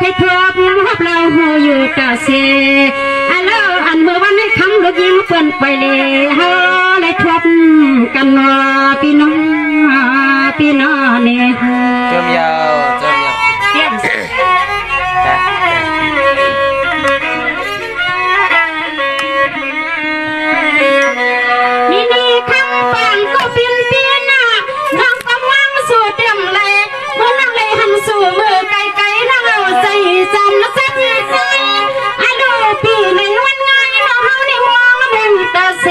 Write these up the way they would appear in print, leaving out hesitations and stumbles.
ให้ทั่วหับเราหูอยู่ตาเสอันแล้วอันเมื่อวันนี้คำลูกยิงเปิ้นไปเลยเฮาเลยทบกันนอพี่น้องเนี่ยจมยาวเตี้ยนนี่คำปังก็เปลี่ยนน่ะน้องก็มั่งสู่เต็มเลยเมื่อนั่งเลยหันสู่มือไกลๆนั่งเอาใจจำนะสักใจอันดูปีในวันไงน้องเฮานี่มองแล้วเป็นตาเส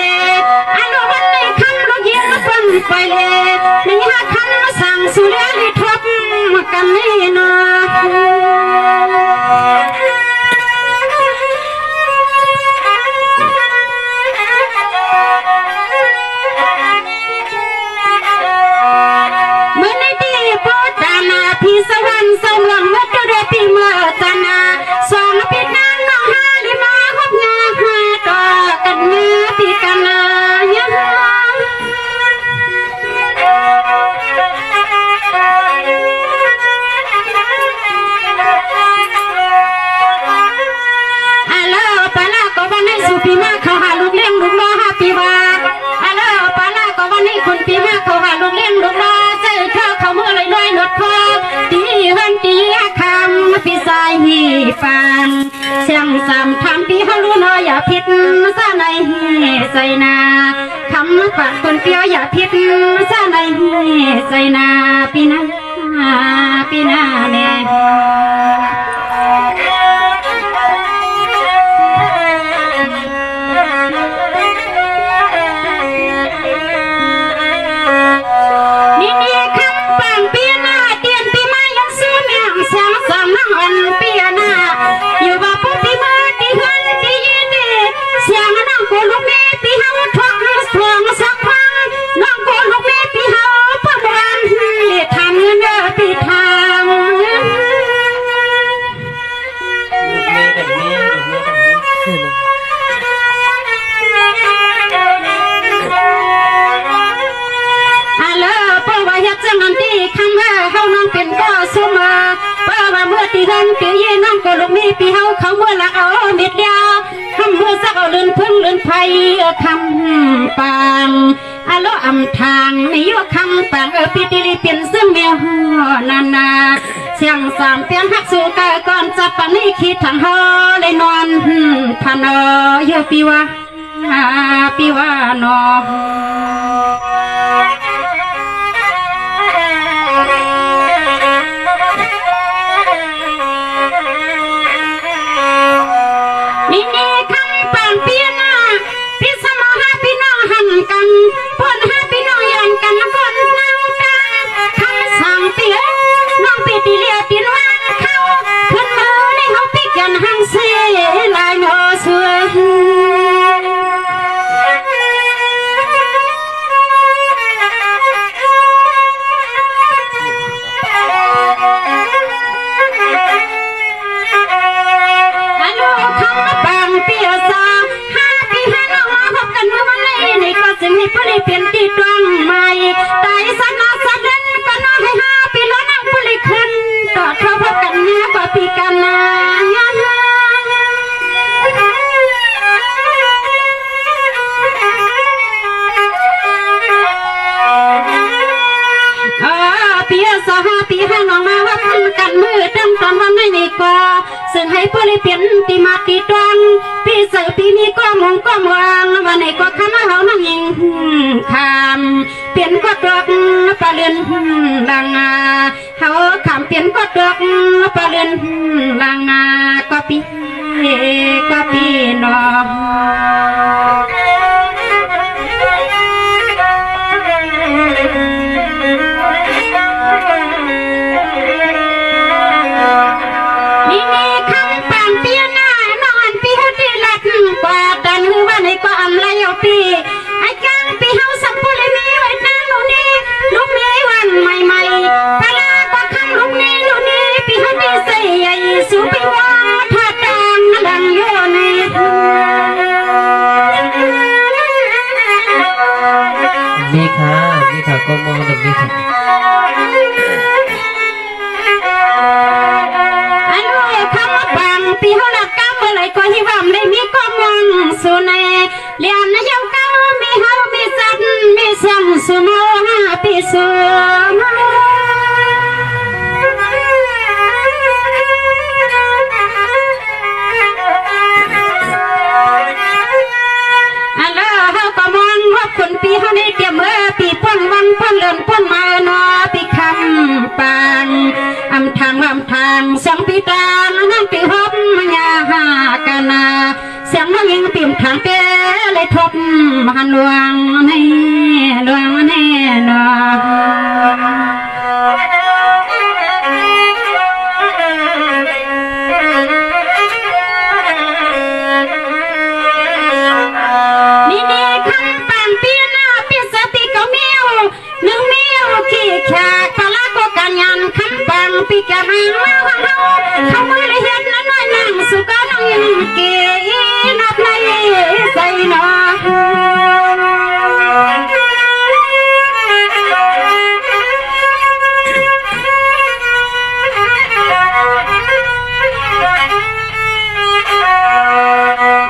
อันดูวันนี้คำลูกยิงเปิ้นไปเลยนี่หาคันมาสั่งสู่เรื่องที่ทบกันนี่นะพี่สวรรค์สมหวังวัดเดือปีเมื่อตานาสองพี่นางน้องฮาลิมาฮบงาฮาต่อกันเมื่อพี่กันลายฮัลโหลปาลาก็วันนี้สุปีมาเขาหาลูกเลี้ยงลูกล้อฮาปีวาฮัลโหลปาลาก็วันนี้คนปีมาเขาหาลูกเลี้ยงลูกล้อใจเธอเขาเมื่อไรน้อยหนวดพอตีหันตีคำพี่สายหีฟันเสียงสามทำพี่เขารู้น้อยอย่าผิดซะในใจนาคำปากคนเปียวอย่าผิดซะในใจนาพี่นาเนี่ยตีกันตีเย็นน้องก็ลูกมีปีเฮาเขาเมื่อละเอาเม็ดเดียวคำเมื่อสักเอาลื่นพึ่งลื่นไฟคำปังฮัลโหลอำทางไม่ยกคำปังปีติลีเปลี่ยนซึ่งแมวนาเสียงสามเปียงหักสู่กายก่อนจะปันนี่คิดทางฮอเลยนอนพันเยอะปีว่านอซึ่งให้ผู้ลิเปลี่ยนตีมาตีตวงพี่เสือปีนี้ก็มองก็มองวันไหนก็ข้ามาเฮานั่งยิงคำเปลี่ยนก็ตกปลาเลือนลังเฮาคำเปลี่ยนก็ตกปลาเลือนลังก็ปีนอไอ้กังปีเฮาสัมปุริมีไว้นางลูกนี้ลูกนี้วันใหม่ปลาก็คำลูกนี้ปีเฮานี่ใส่ใหญ่สูปีว่าถ้าดังโยนี่ ก็หิวได้มีก็มองสุนัยเลียนยาวเก้ามีเฮามีสันมีสังสุโมหาปิสุคนปีเขาได้เตรียมเมื่อปีป้นวันป้นเลือนป้นมาเนาะปีคำปานอำทางเสียงปีตานั่งปีฮบยาหากันนาเสียงน้องยิงปีมทางเตะเลยทบหันลวงให้ลวงให้เนาะปีกะหางมาเขามือเลยเห็นน้อยนั่งสุกน้องยังเกยนับในใส่หนอ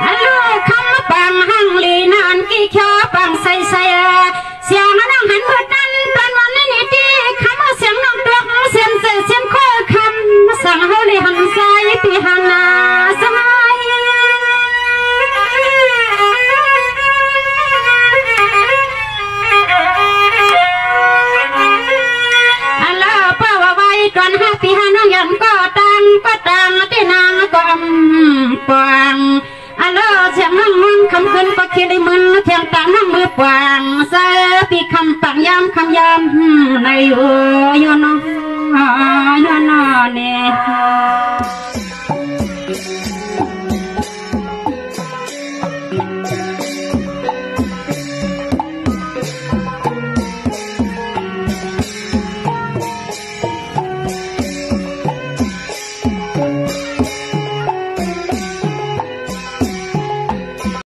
ฮัลโหลคำปังหังลีนานกี่เขียวปังใส่เสียงนั่งหันเพื่อนั้นเป็นวันนี้นี่ดีคำเสียงน้องตัวเสียงเสียงข้อคำสั่งเขาเลยหันซ้ายปีหันหน้าซ้ายอันละป้าว่าไว้ก่อน5 ปีน้องยันก็ตังที่นางก็ปางอันละเสียงนั่งมึงคำขึ้นก็คิดได้มึนเทียงตานั่งมือปางเสือปีคำปังยำในหัว